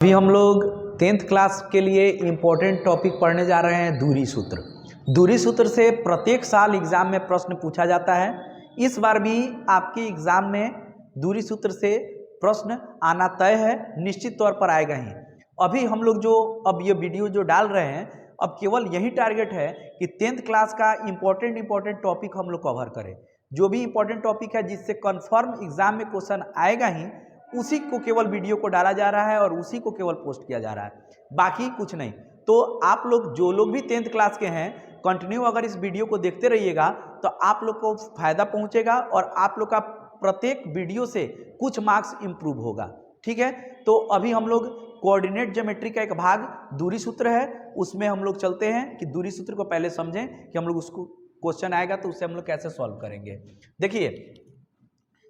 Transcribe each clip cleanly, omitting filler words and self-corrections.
अभी हम लोग 10th क्लास के लिए इम्पोर्टेंट टॉपिक पढ़ने जा रहे हैं दूरी सूत्र। दूरी सूत्र से प्रत्येक साल एग्जाम में प्रश्न पूछा जाता है। इस बार भी आपके एग्जाम में दूरी सूत्र से प्रश्न आना तय है, निश्चित तौर पर आएगा ही। अभी हम लोग अब ये वीडियो जो डाल रहे हैं, अब केवल यही टारगेट है कि 10th क्लास का इम्पोर्टेंट टॉपिक हम लोग कवर करें। जो भी इम्पोर्टेंट टॉपिक है जिससे कन्फर्म एग्जाम में क्वेश्चन आएगा ही, उसी को केवल वीडियो को डाला जा रहा है और उसी को केवल पोस्ट किया जा रहा है, बाकी कुछ नहीं। तो आप लोग जो लोग भी 10th क्लास के हैं, कंटिन्यू अगर इस वीडियो को देखते रहिएगा तो आप लोग को फायदा पहुंचेगा और आप लोग का प्रत्येक वीडियो से कुछ मार्क्स इंप्रूव होगा। ठीक है, तो अभी हम लोग कोऑर्डिनेट ज्योमेट्री का एक भाग दूरी सूत्र है, उसमें हम लोग चलते हैं कि दूरी सूत्र को पहले समझें कि हम लोग उसको क्वेश्चन आएगा तो उससे हम लोग कैसे सॉल्व करेंगे। देखिए,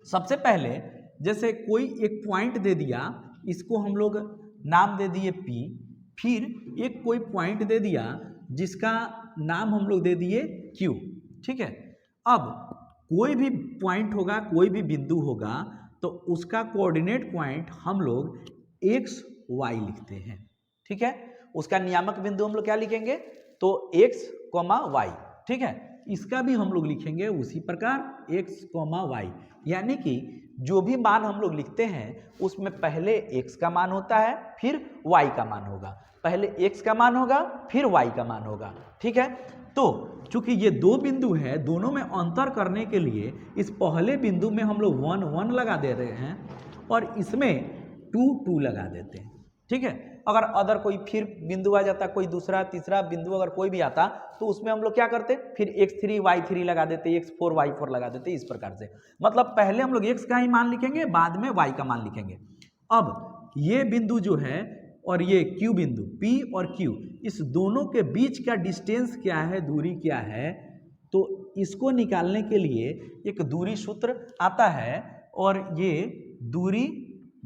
सबसे पहले जैसे कोई एक पॉइंट दे दिया, इसको हम लोग नाम दे दिए P, फिर एक कोई पॉइंट दे दिया जिसका नाम हम लोग दे दिए Q। ठीक है, अब कोई भी पॉइंट होगा, कोई भी बिंदु होगा, तो उसका कोऑर्डिनेट पॉइंट हम लोग x y लिखते हैं। ठीक है, उसका नियामक बिंदु हम लोग क्या लिखेंगे, तो x, y। ठीक है, इसका भी हम लोग लिखेंगे उसी प्रकार x, y। यानी कि जो भी मान हम लोग लिखते हैं उसमें पहले x का मान होता है, फिर y का मान होगा। पहले x का मान होगा, फिर y का मान होगा। ठीक है, तो चूंकि ये दो बिंदु है, दोनों में अंतर करने के लिए इस पहले बिंदु में हम लोग 1 1 लगा दे रहे हैं और इसमें 2 2 लगा देते हैं। ठीक है, अगर अदर कोई फिर बिंदु आ जाता, कोई दूसरा तीसरा बिंदु अगर कोई भी आता, तो उसमें हम लोग क्या करते, फिर x3 y3 लगा देते, x4 y4 लगा देते। इस प्रकार से मतलब पहले हम लोग x का ही मान लिखेंगे, बाद में y का मान लिखेंगे। अब ये बिंदु जो है और ये Q बिंदु, P और Q, इस दोनों के बीच का डिस्टेंस क्या है, दूरी क्या है, तो इसको निकालने के लिए एक दूरी सूत्र आता है और ये दूरी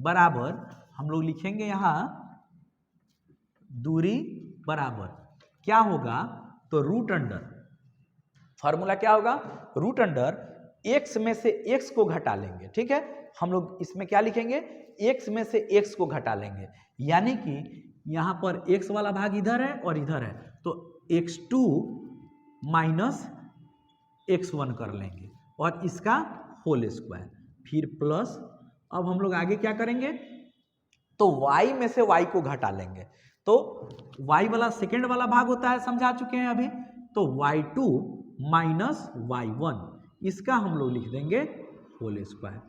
बराबर हम लोग लिखेंगे यहाँ, दूरी बराबर क्या होगा, तो रूट अंडर, फॉर्मूला क्या होगा, रूट अंडर x में से x को घटा लेंगे। ठीक है, हम लोग इसमें क्या लिखेंगे, x में से x को घटा लेंगे, यानी कि यहां पर x वाला भाग इधर है और इधर है, तो x2 माइनस x1 कर लेंगे और इसका होल स्क्वायर, फिर प्लस। अब हम लोग आगे क्या करेंगे, तो y में से y को घटा लेंगे, तो y वाला सेकेंड वाला भाग होता है, समझा चुके हैं अभी, तो y2 माइनस y1, इसका हम लोग लिख देंगे होल स्क्वायर।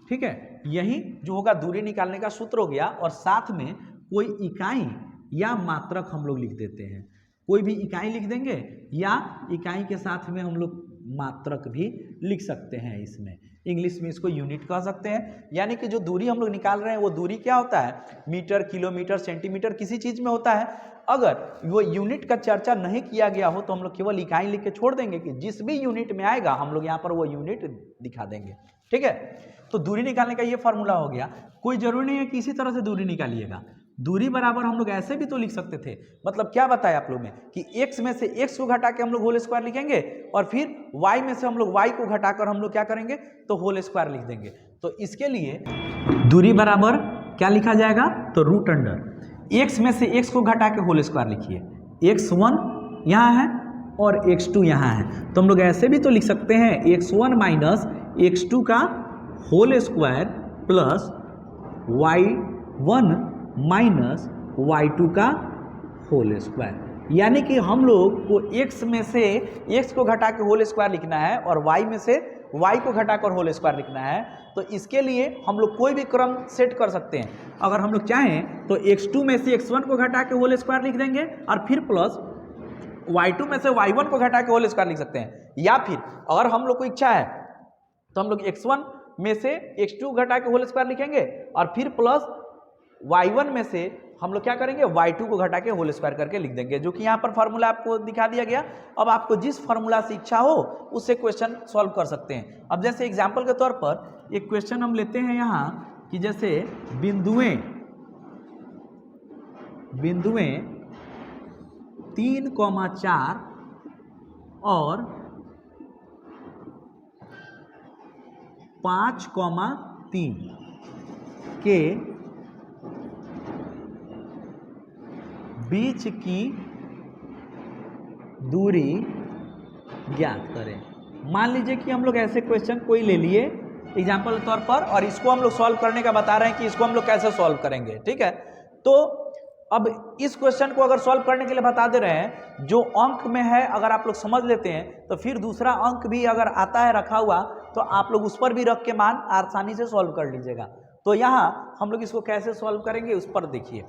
ठीक है, यही जो होगा दूरी निकालने का सूत्र हो गया। और साथ में कोई इकाई या मात्रक हम लोग लिख देते हैं, कोई भी इकाई लिख देंगे या इकाई के साथ में हम लोग मात्रक भी लिख सकते हैं। इसमें इंग्लिश में इसको यूनिट कह सकते हैं। यानी कि जो दूरी हम लोग निकाल रहे हैं वो दूरी क्या होता है, मीटर, किलोमीटर, सेंटीमीटर, किसी चीज में होता है। अगर वो यूनिट का चर्चा नहीं किया गया हो तो हम लोग केवल इकाई लिख के छोड़ देंगे कि जिस भी यूनिट में आएगा हम लोग यहाँ पर वो यूनिट दिखा देंगे। ठीक है, तो दूरी निकालने का ये फॉर्मूला हो गया। कोई जरूरी नहीं है कि इसी तरह से दूरी निकालिएगा, दूरी बराबर हम लोग ऐसे भी तो लिख सकते थे। मतलब क्या बताया आप लोग में कि x में से x को घटा के हम लोग होल स्क्वायर लिखेंगे और फिर y में से हम लोग y को घटाकर हम लोग क्या करेंगे, तो होल स्क्वायर लिख देंगे। तो इसके लिए दूरी बराबर क्या लिखा जाएगा, तो रूट अंडर x में से x को घटा के होल स्क्वायर लिखिए, x1 यहाँ है और x2 यहाँ है, तो हम लोग ऐसे भी तो लिख सकते हैं x1 माइनस x2 का whole square plus y1 minus y2 का होल स्क्वायर। यानी कि हम लोग को x में से x को घटा के होल स्क्वायर लिखना है और y में से y को घटाकर होल स्क्वायर लिखना है। तो इसके लिए हम लोग कोई भी क्रम सेट कर सकते हैं। अगर हम लोग चाहें तो x2 में से x1 को घटा के होल स्क्वायर लिख देंगे और फिर प्लस y2 में से y1 को घटा के होल स्क्वायर लिख सकते हैं। या फिर अगर हम लोग को इच्छा है तो हम लोग x1 में से x2 घटा के होल स्क्वायर लिखेंगे और फिर प्लस y1 में से हम लोग क्या करेंगे, y2 को घटा के होल स्क्वायर करके लिख देंगे, जो कि यहाँ पर फॉर्मूला आपको दिखा दिया गया। अब आपको जिस फॉर्मूला से इच्छा हो उससे क्वेश्चन सॉल्व कर सकते हैं। अब जैसे एग्जांपल के तौर पर एक क्वेश्चन हम लेते हैं यहाँ कि जैसे बिंदुएं 3, 4 और 5, 3 के बीच की दूरी ज्ञात करें। मान लीजिए कि हम लोग ऐसे क्वेश्चन कोई ले लिए एग्जाम्पल के तौर पर, और इसको हम लोग सॉल्व करने का बता रहे हैं कि इसको हम लोग कैसे सॉल्व करेंगे, ठीक है। तो अब इस क्वेश्चन को अगर सॉल्व करने के लिए बता दे रहे हैं, जो अंक में है अगर आप लोग समझ लेते हैं तो फिर दूसरा अंक भी अगर आता है रखा हुआ तो आप लोग उस पर भी रख के मान आसानी से सॉल्व कर लीजिएगा। तो यहाँ हम लोग इसको कैसे सॉल्व करेंगे उस पर देखिए।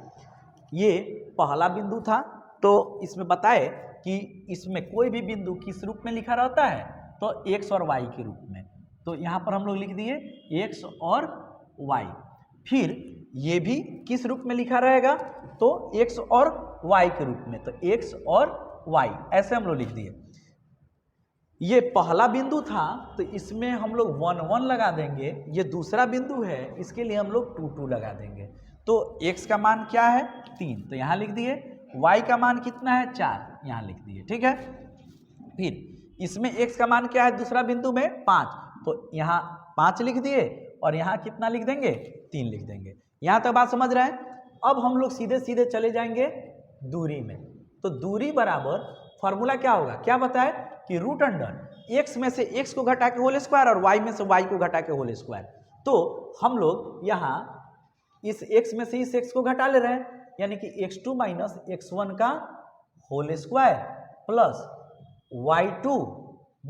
ये पहला बिंदु था, तो इसमें बताए कि इसमें कोई भी बिंदु किस रूप में लिखा रहता है, तो x और y के रूप में। तो यहाँ पर हम लोग लिख दिए x और y। फिर ये भी किस रूप में लिखा रहेगा, तो x और y के रूप में, तो x और y ऐसे हम लोग लिख दिए। ये पहला बिंदु था तो इसमें हम लोग 1 1 लगा देंगे। ये दूसरा बिंदु है, इसके लिए हम लोग 2 2 लगा देंगे। तो x का मान क्या है 3, तो यहाँ लिख दिए। y का मान कितना है 4, यहाँ लिख दिए, ठीक है। फिर इसमें x का मान क्या है दूसरा बिंदु में 5, तो यहाँ 5 लिख दिए और यहाँ कितना लिख देंगे 3 लिख देंगे। यहाँ तक बात समझ रहे हैं। अब हम लोग सीधे सीधे चले जाएंगे दूरी में। तो दूरी बराबर फॉर्मूला क्या होगा, क्या बताए कि रूट अंडर x में से x को घटा के होल स्क्वायर और y में से y को घटा के होल स्क्वायर। तो हम लोग यहाँ इस x में से इस x को घटा ले रहे हैं, यानी कि x2 माइनस x1 का whole square plus y2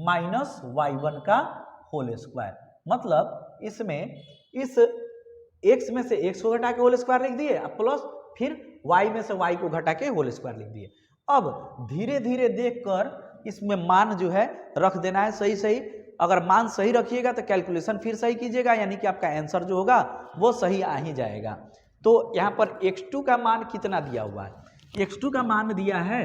minus y1 का होल स्क्वायर। मतलब इसमें इस x में से x को घटा के होल स्क्वायर लिख दिए प्लस फिर y में से y को घटा के होल स्क्वायर लिख दिए। अब धीरे धीरे देखकर इसमें मान जो है रख देना है सही सही। अगर मान सही रखिएगा तो कैलकुलेशन फिर सही कीजिएगा, यानी कि आपका आंसर जो होगा वो सही आ ही जाएगा। तो यहाँ पर x2 का मान कितना दिया हुआ है, x2 का मान दिया है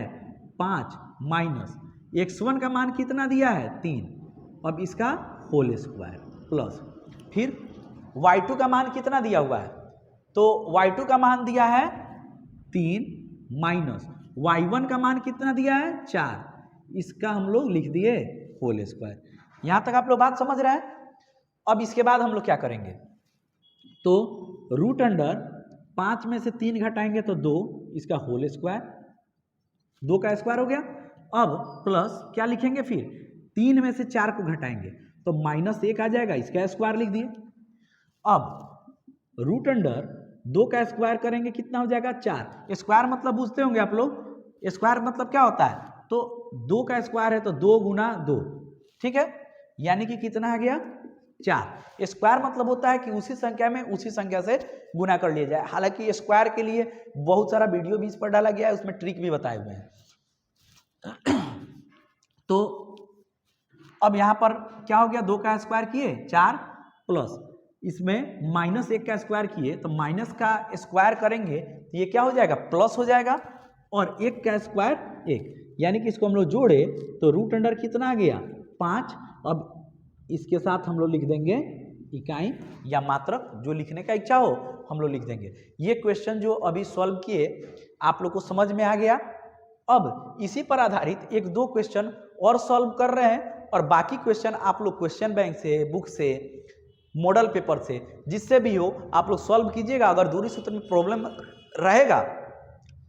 5 माइनस x1 का मान कितना दिया है 3, अब इसका होल स्क्वायर प्लस फिर y2 का मान कितना दिया हुआ है, तो y2 का मान दिया है 3 माइनस y1 का मान कितना दिया है 4, इसका हम लोग लिख दिए होल स्क्वायर। यहाँ तक आप लोग बात समझ रहे हैं। अब इसके बाद हम लोग क्या करेंगे, तो रूट अंडर 5 में से 3 घटाएंगे तो 2, इसका होल स्क्वायर, 2 का स्क्वायर हो गया। अब प्लस क्या लिखेंगे, फिर 3 में से 4 को घटाएंगे तो -1 आ जाएगा, इसका स्क्वायर लिख दिए। अब रूट अंडर 2 का स्क्वायर करेंगे कितना हो जाएगा 4। स्क्वायर मतलब बुझते होंगे आप लोग, स्क्वायर मतलब क्या होता है, तो 2 का स्क्वायर है तो 2 गुना 2, ठीक है, यानी कि कितना आ गया 4। स्क्वायर मतलब होता है कि उसी संख्या में उसी संख्या से गुना कर लिया जाए। हालांकि स्क्वायर के लिए बहुत सारा वीडियो भी इस पर डाला गया है, उसमें ट्रिक भी बताए हुए हैं। तो अब यहाँ पर क्या हो गया, 2 का स्क्वायर किए 4 प्लस इसमें -1 का स्क्वायर किए तो माइनस का स्क्वायर करेंगे तो ये क्या हो जाएगा प्लस हो जाएगा, और 1 का स्क्वायर 1, यानी कि इसको हम लोग जोड़े तो रूट अंडर कितना आ गया 5। अब इसके साथ हम लोग लिख देंगे इकाई या मात्रक, जो लिखने का इच्छा हो हम लोग लिख देंगे। ये क्वेश्चन जो अभी सॉल्व किए आप लोग को समझ में आ गया। अब इसी पर आधारित 1-2 क्वेश्चन और सॉल्व कर रहे हैं, और बाकी क्वेश्चन आप लोग क्वेश्चन बैंक से, बुक से, मॉडल पेपर से, जिससे भी हो आप लोग सॉल्व कीजिएगा। अगर दूरी सूत्र में प्रॉब्लम रहेगा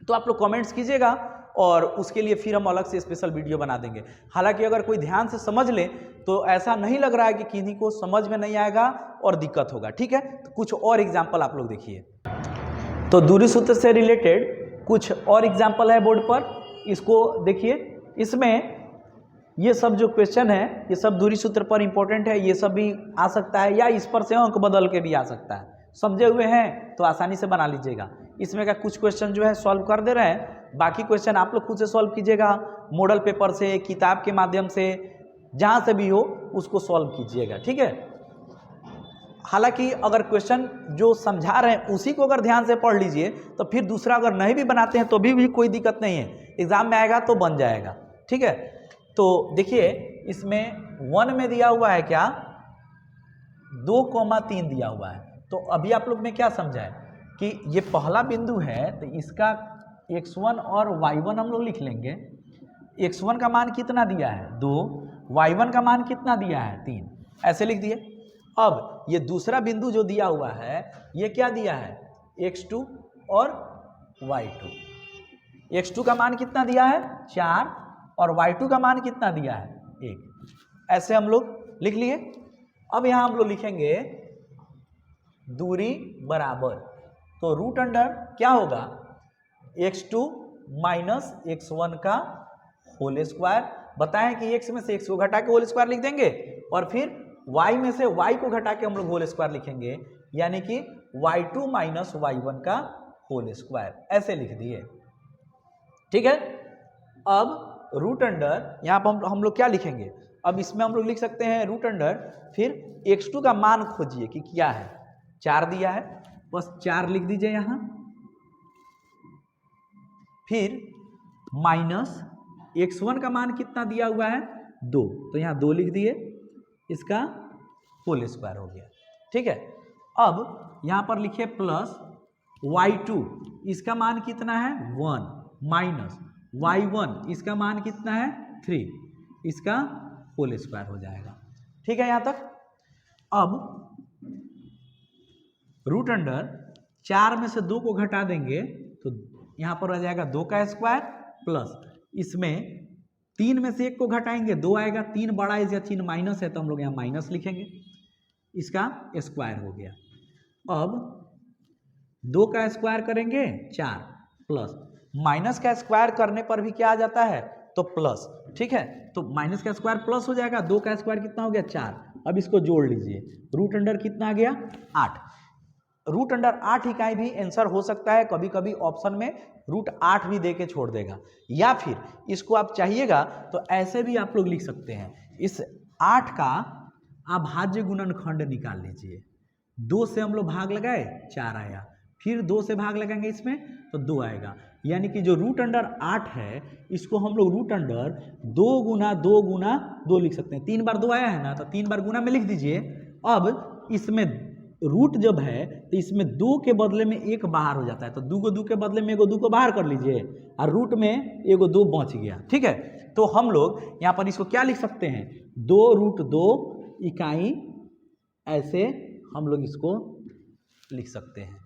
तो आप लोग कमेंट्स कीजिएगा, और उसके लिए फिर हम अलग से स्पेशल वीडियो बना देंगे। हालांकि अगर कोई ध्यान से समझ ले तो ऐसा नहीं लग रहा है कि किन्हीं को समझ में नहीं आएगा और दिक्कत होगा, ठीक है। तो कुछ और एग्जाम्पल आप लोग देखिए। तो दूरी सूत्र से रिलेटेड कुछ और एग्जाम्पल है बोर्ड पर, इसको देखिए। इसमें ये सब जो क्वेश्चन है ये सब दूरी सूत्र पर इंपॉर्टेंट है, ये सब भी आ सकता है या इस पर से अंक बदल के भी आ सकता है। समझे हुए हैं तो आसानी से बना लीजिएगा। इसमें का कुछ क्वेश्चन जो है सॉल्व कर दे रहे हैं, बाकी क्वेश्चन आप लोग खुद से सॉल्व कीजिएगा, मॉडल पेपर से, किताब के माध्यम से, जहाँ से भी हो उसको सॉल्व कीजिएगा, ठीक है। हालांकि अगर क्वेश्चन जो समझा रहे हैं उसी को अगर ध्यान से पढ़ लीजिए तो फिर दूसरा अगर नहीं भी बनाते हैं तो भी कोई दिक्कत नहीं है, एग्जाम में आएगा तो बन जाएगा, ठीक है। तो देखिए इसमें 1 में दिया हुआ है क्या 2,3 दिया हुआ है। तो अभी आप लोग ने क्या समझा है कि ये पहला बिंदु है तो इसका x1 और y1 हम लोग लिख लेंगे। x1 का मान कितना दिया है 2, y1 का मान कितना दिया है 3, ऐसे लिख दिए। अब ये दूसरा बिंदु जो दिया हुआ है ये क्या दिया है x2 और y2, x2 का मान कितना दिया है 4 और y2 का मान कितना दिया है 1। ऐसे हम लोग लिख लिए। अब यहाँ हम लोग लिखेंगे दूरी बराबर, तो रूट अंडर क्या होगा x2 माइनस x1 का होल स्क्वायर। बताएं कि x में से x को घटा के होल स्क्वायर लिख देंगे और फिर y में से y को घटा के हम लोग होल स्क्वायर लिखेंगे, यानी कि y2 माइनस y1 का होल स्क्वायर, ऐसे लिख दिए। ठीक है। अब रूट अंडर यहाँ पर हम लोग क्या लिखेंगे, अब इसमें हम लोग लिख सकते हैं रूट अंडर, फिर x2 का मान खोजिए कि क्या है, 4 दिया है, बस 4 लिख दीजिए यहाँ, फिर माइनस x1 का मान कितना दिया हुआ है 2, तो यहाँ 2 लिख दिए, इसका होल स्क्वायर हो गया। ठीक है। अब यहाँ पर लिखिए प्लस y2, इसका मान कितना है 1, माइनस y1, इसका मान कितना है 3, इसका होल स्क्वायर हो जाएगा। ठीक है यहाँ तक। अब रूट अंडर 4 में से 2 को घटा देंगे तो यहाँ पर आ जाएगा 2 का स्क्वायर, प्लस इसमें 3 में से 1 को घटाएंगे 2 आएगा, 3 बड़ा है या चिन्ह माइनस है तो हम लोग यहाँ माइनस लिखेंगे, इसका स्क्वायर हो गया। अब 2 का स्क्वायर करेंगे 4, प्लस माइनस का स्क्वायर करने पर भी क्या आ जाता है तो प्लस। ठीक है, तो माइनस का स्क्वायर प्लस हो जाएगा, 2 का स्क्वायर कितना हो गया 4। अब इसको जोड़ लीजिए, रूट अंडर कितना आ गया 8। रूट अंडर 8 इकाई भी आंसर हो सकता है, कभी कभी ऑप्शन में रूट 8 भी दे के छोड़ देगा, या फिर इसको आप चाहिएगा तो ऐसे भी आप लोग लिख सकते हैं। इस 8 का अभाज्य गुणनखंड निकाल लीजिए, 2 से हम लोग भाग लगाए 4 आया, फिर 2 से भाग लगाएंगे इसमें तो 2 आएगा, यानी कि जो रूट अंडर 8 है इसको हम लोग रूट अंडर 2 गुना 2 गुना 2 लिख सकते हैं। 3 बार 2 आया है ना, तो 3 बार गुना में लिख दीजिए। अब इसमें रूट जब है तो इसमें 2 के बदले में 1 बाहर हो जाता है, तो 2 को 2 के बदले में 1 को 2 को बाहर कर लीजिए और रूट में 1 को 2 बच गया। ठीक है, तो हम लोग यहाँ पर इसको क्या लिख सकते हैं 2 रूट 2 इकाई, ऐसे हम लोग इसको लिख सकते हैं।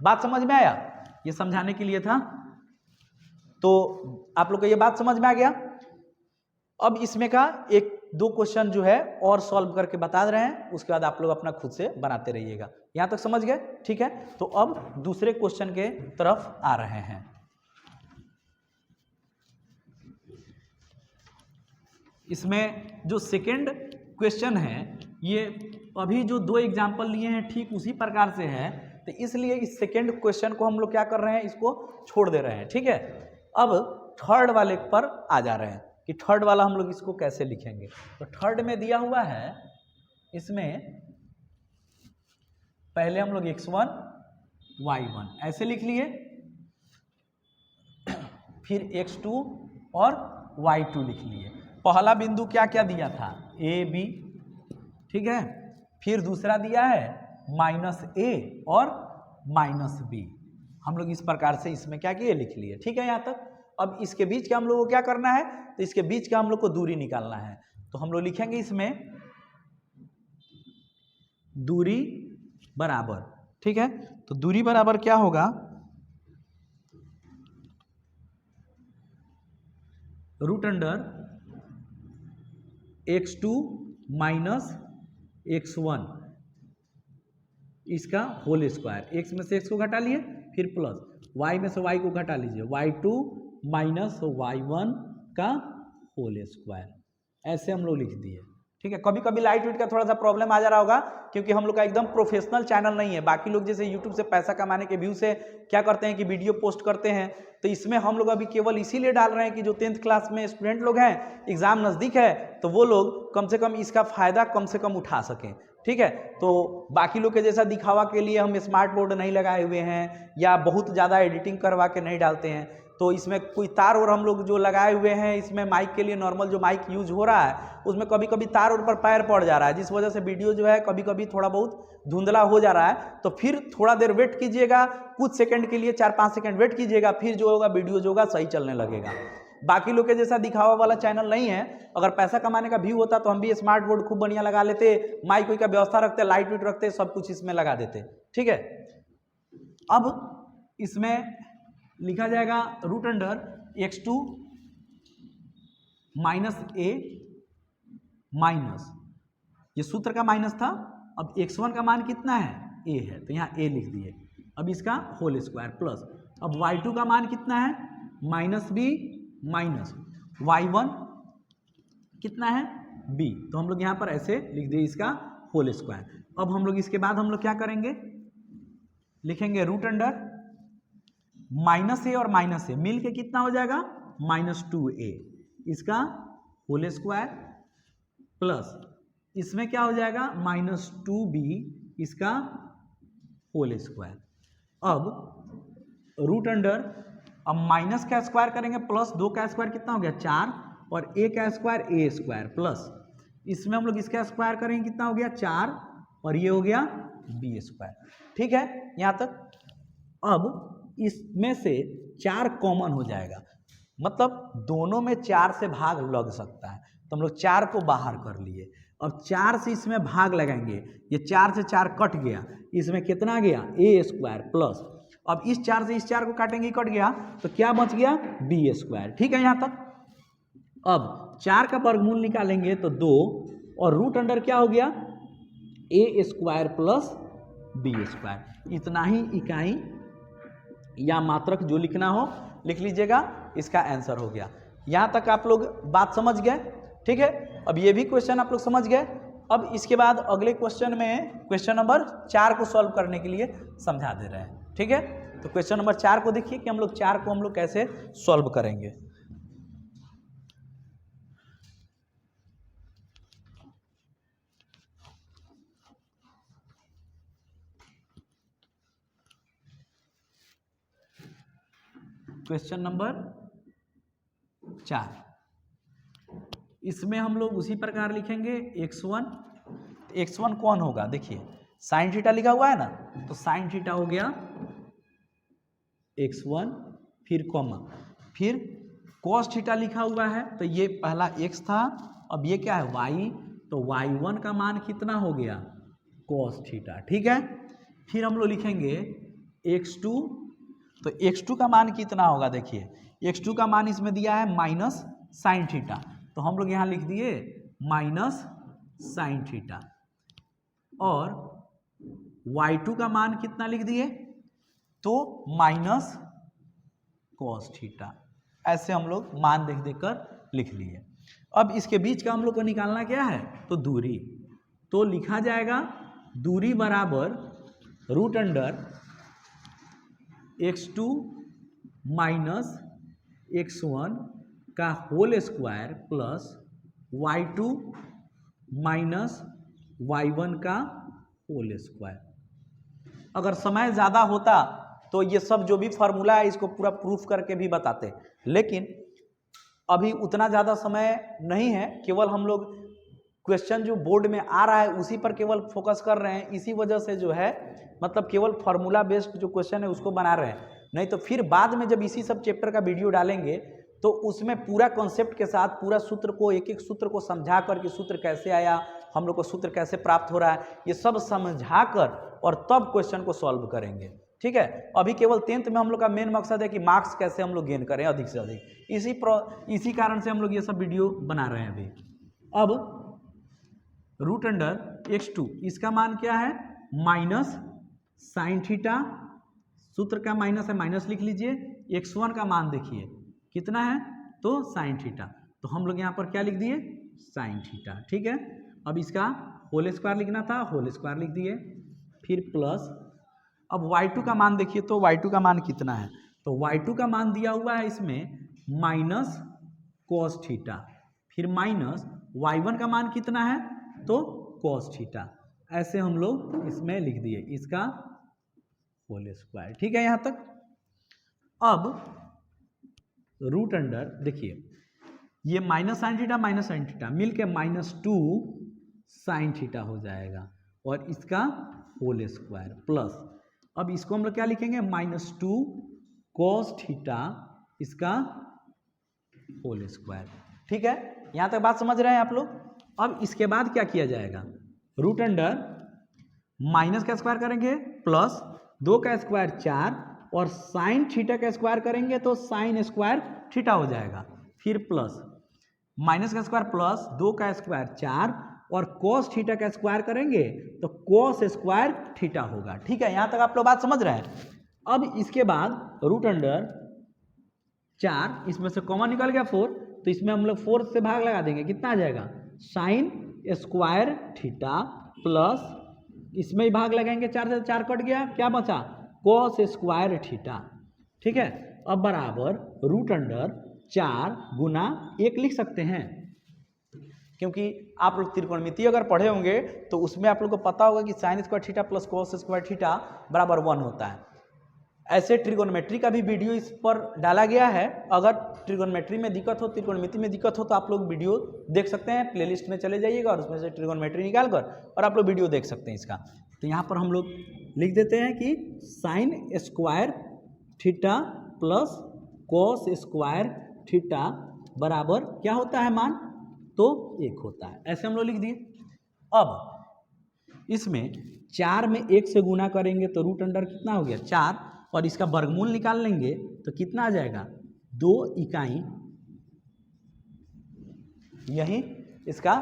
बात समझ में आया, ये समझाने के लिए था, तो आप लोग को ये बात समझ में आ गया। अब इसमें का 1-2 क्वेश्चन जो है और सॉल्व करके बता रहे हैं, उसके बाद आप लोग अपना खुद से बनाते रहिएगा। यहां तक समझ गए? ठीक है, तो अब दूसरे क्वेश्चन के तरफ आ रहे हैं। इसमें जो सेकंड क्वेश्चन है, ये अभी जो 2 एग्जाम्पल लिए हैं ठीक उसी प्रकार से है, तो इसलिए इस सेकंड क्वेश्चन को हम लोग क्या कर रहे हैं, इसको छोड़ दे रहे हैं। ठीक है, अब थर्ड वाले पर आ जा रहे हैं कि थर्ड वाला हम लोग इसको कैसे लिखेंगे। तो थर्ड में दिया हुआ है, इसमें पहले हम लोग x1 y1 ऐसे लिख लिए, फिर x2 और y2 लिख लिए। पहला बिंदु क्या क्या दिया था a b, ठीक है, फिर दूसरा दिया है -a और -b। हम लोग इस प्रकार से इसमें क्या किए, लिख लिए। ठीक है यहाँ तक। अब इसके बीच का हम लोग को क्या करना है, तो इसके बीच का हम लोग को दूरी निकालना है, तो हम लोग लिखेंगे इसमें दूरी बराबर। ठीक है, तो दूरी बराबर क्या होगा, root under x2 minus x1 इसका होल स्क्वायर, x में से x को घटा लिए, फिर प्लस y में से y को घटा लीजिए, y2 माइनस y1 का होल स्क्वायर, ऐसे हम लोग लिख दिए। ठीक है, कभी कभी लाइट वेट का थोड़ा सा प्रॉब्लम आ जा रहा होगा, क्योंकि हम लोग का एकदम प्रोफेशनल चैनल नहीं है। बाकी लोग जैसे यूट्यूब से पैसा कमाने के व्यू से क्या करते हैं कि वीडियो पोस्ट करते हैं, तो इसमें हम लोग अभी केवल इसीलिए डाल रहे हैं कि जो 10th क्लास में स्टूडेंट लोग हैं, एग्जाम नज़दीक है, तो वो लोग कम से कम इसका फायदा कम से कम उठा सकें। ठीक है, तो बाकी लोग के जैसा दिखावा के लिए हम स्मार्ट बोर्ड नहीं लगाए हुए हैं या बहुत ज़्यादा एडिटिंग करवा के नहीं डालते हैं, तो इसमें कोई तार और हम लोग जो लगाए हुए हैं, इसमें माइक के लिए नॉर्मल जो माइक यूज हो रहा है उसमें कभी कभी तार और पर पैर पड़ जा रहा है, जिस वजह से वीडियो जो है कभी कभी थोड़ा बहुत धुंधला हो जा रहा है। तो फिर थोड़ा देर वेट कीजिएगा, कुछ सेकंड के लिए 4-5 सेकंड वेट कीजिएगा, फिर जो होगा वीडियो जो होगा सही चलने लगेगा। बाकी लोग के जैसा दिखावा वाला चैनल नहीं है। अगर पैसा कमाने का व्यू होता तो हम भी स्मार्ट बोर्ड खूब बढ़िया लगा लेते, माइक वाइक का व्यवस्था रखते, लाइट वेट रखते, सब कुछ इसमें लगा देते। ठीक है, अब इसमें लिखा जाएगा रूट अंडर x2 माइनस ए माइनस, ये सूत्र का माइनस था, अब x1 का मान कितना है, a है, तो यहाँ a लिख दिए। अब इसका होल स्क्वायर प्लस, अब y2 का मान कितना है, माइनस b माइनस y1 कितना है b, तो हम लोग यहाँ पर ऐसे लिख दिए इसका होल स्क्वायर। अब हम लोग इसके बाद हम लोग क्या करेंगे, लिखेंगे रूट अंडर माइनस ए और माइनस ए मिल के कितना हो जाएगा, -2a, इसका होल स्क्वायर प्लस इसमें क्या हो जाएगा -2b, इसका होल स्क्वायर। अब रूट अंडर, अब माइनस का स्क्वायर करेंगे प्लस 2 का स्क्वायर कितना हो गया 4, और a का स्क्वायर a स्क्वायर प्लस इसमें हम लोग इसका स्क्वायर करेंगे कितना हो गया 4, और ये हो गया b स्क्वायर। ठीक है यहाँ तक। अब इसमें से 4 कॉमन हो जाएगा, मतलब दोनों में 4 से भाग लग सकता है, तो हम लोग 4 को बाहर कर लिए। अब 4 से इसमें भाग लगाएंगे, ये 4 से 4 कट गया, इसमें कितना गया a स्क्वायर प्लस, अब इस 4 से इस 4 को काटेंगे कट गया, तो क्या बच गया b स्क्वायर। ठीक है यहाँ तक। अब 4 का वर्गमूल निकालेंगे तो 2, और रूट अंडर क्या हो गया a square plus b square. इतना ही इकाई या मात्रक जो लिखना हो लिख लीजिएगा, इसका आंसर हो गया। यहाँ तक आप लोग बात समझ गए। ठीक है, अब ये भी क्वेश्चन आप लोग समझ गए। अब इसके बाद अगले क्वेश्चन में क्वेश्चन नंबर 4 को सॉल्व करने के लिए समझा दे रहे हैं। ठीक है, तो क्वेश्चन नंबर 4 को देखिए कि हम लोग 4 को हम लोग कैसे सॉल्व करेंगे। क्वेश्चन नंबर 4, इसमें हम लोग उसी प्रकार लिखेंगे x1। x1 कौन होगा, देखिए साइन थीटा लिखा हुआ है ना, तो साइन थीटा हो गया x1, फिर कॉमा, फिर कॉस थीटा लिखा हुआ है, तो ये पहला x था, अब ये क्या है y, तो y1 का मान कितना हो गया कॉस थीटा। ठीक है, फिर हम लोग लिखेंगे x2, तो x2 का मान कितना होगा, देखिए x2 का मान इसमें दिया है माइनस साइन थीटा, तो हम लोग यहाँ लिख दिए माइनस साइन थीटा, और y2 का मान कितना लिख दिए, तो माइनस कॉस थीटा। ऐसे हम लोग मान देख देख कर लिख लिए। अब इसके बीच का हम लोग को निकालना क्या है, तो दूरी, तो लिखा जाएगा दूरी बराबर root under x2 minus x1 का whole square plus y2 minus y1 का होल स्क्वायर। अगर समय ज़्यादा होता तो ये सब जो भी फार्मूला है इसको पूरा प्रूफ करके भी बताते, लेकिन अभी उतना ज़्यादा समय नहीं है, केवल हम लोग क्वेश्चन जो बोर्ड में आ रहा है उसी पर केवल फोकस कर रहे हैं। इसी वजह से जो है मतलब केवल फार्मूला बेस्ड जो क्वेश्चन है उसको बना रहे हैं, नहीं तो फिर बाद में जब इसी सब चैप्टर का वीडियो डालेंगे तो उसमें पूरा कॉन्सेप्ट के साथ पूरा सूत्र को, एक एक सूत्र को समझा कर कि सूत्र कैसे आया, हम लोग को सूत्र कैसे प्राप्त हो रहा है, ये सब समझा कर और तब क्वेश्चन को सॉल्व करेंगे। ठीक है, अभी केवल 10th में हम लोग का मेन मकसद है कि मार्क्स कैसे हम लोग गेन करें अधिक से अधिक, इसी कारण से हम लोग ये सब वीडियो बना रहे हैं अभी। अब रूट अंडर x2, इसका मान क्या है माइनस साइन थीटा, सूत्र का माइनस है माइनस लिख लीजिए। x1 का मान देखिए कितना है, तो साइन थीटा, तो हम लोग यहाँ पर क्या लिख दिए साइन थीटा। ठीक है, अब इसका होल स्क्वायर लिखना था, होल स्क्वायर लिख दिए, फिर प्लस, अब y2 का मान देखिए, तो y2 का मान कितना है, तो y2 का मान दिया हुआ है इसमें माइनस कॉस थीटा, फिर माइनस y1 का मान कितना है, तो कॉस थीटा। ऐसे हम लोग इसमें लिख दिए इसका होल स्क्वायर। ठीक है यहाँ तक। अब रूट अंडर देखिए ये माइनस साइन थीटा मिल के -2 साइन थीटा हो जाएगा, और इसका होल स्क्वायर प्लस, अब इसको हम लोग क्या लिखेंगे -2 कॉस थीटा, इसका होल स्क्वायर। ठीक है, यहाँ तक बात समझ रहे हैं आप लोग। अब इसके बाद क्या किया जाएगा, रूट अंडर माइनस का स्क्वायर करेंगे प्लस 2 का स्क्वायर 4, और साइन थीटा का स्क्वायर करेंगे तो साइन स्क्वायर थीटा हो जाएगा, फिर प्लस माइनस का स्क्वायर प्लस 2 का स्क्वायर 4 और cos थीटा का स्क्वायर करेंगे तो cos स्क्वायर थीटा होगा। ठीक है, यहां तक आप लोग बात समझ रहे हैं। अब इसके बाद रूट अंडर 4, इसमें से कॉमन निकल गया 4, तो इसमें हम लोग 4 से भाग लगा देंगे, कितना आ जाएगा साइन स्क्वायर थीटा प्लस इसमें ही भाग लगाएंगे, 4 से 4 कट गया, क्या बचा cos स्क्वायर थीटा। ठीक है, अब बराबर रूट अंडर 4 गुना 1 लिख सकते हैं, क्योंकि आप लोग त्रिकोणमिति अगर पढ़े होंगे तो उसमें आप लोग को पता होगा कि sine square theta plus cos square theta बराबर 1 होता है। ऐसे ट्रिगोनोमेट्री का भी वीडियो इस पर डाला गया है, अगर ट्रिगोनोमेट्री में दिक्कत हो, त्रिकोणमिति में दिक्कत हो तो आप लोग वीडियो देख सकते हैं, प्लेलिस्ट में चले जाइएगा और उसमें से ट्रिगोनोमेट्री निकाल कर और आप लोग वीडियो देख सकते हैं इसका। तो यहाँ पर हम लोग लिख देते हैं कि sine square theta plus cos square theta बराबर क्या होता है मान, तो 1 होता है, ऐसे हम लोग लिख दिए। अब इसमें 4 में 1 से गुना करेंगे तो रूट अंडर कितना हो गया 4, और इसका वर्गमूल निकाल लेंगे तो कितना आ जाएगा 2 इकाई, यही इसका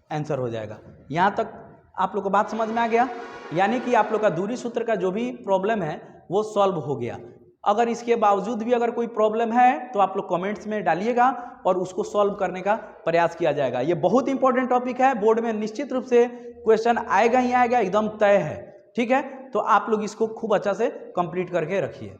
आंसर हो जाएगा। यहाँ तक आप लोग को बात समझ में आ गया, यानी कि आप लोग का दूरी सूत्र का जो भी प्रॉब्लम है वो सॉल्व हो गया। अगर इसके बावजूद भी अगर कोई प्रॉब्लम है तो आप लोग कमेंट्स में डालिएगा और उसको सॉल्व करने का प्रयास किया जाएगा। ये बहुत इंपॉर्टेंट टॉपिक है, बोर्ड में निश्चित रूप से क्वेश्चन आएगा ही आएगा, एकदम तय है। ठीक है, तो आप लोग इसको खूब अच्छा से कंप्लीट करके रखिए।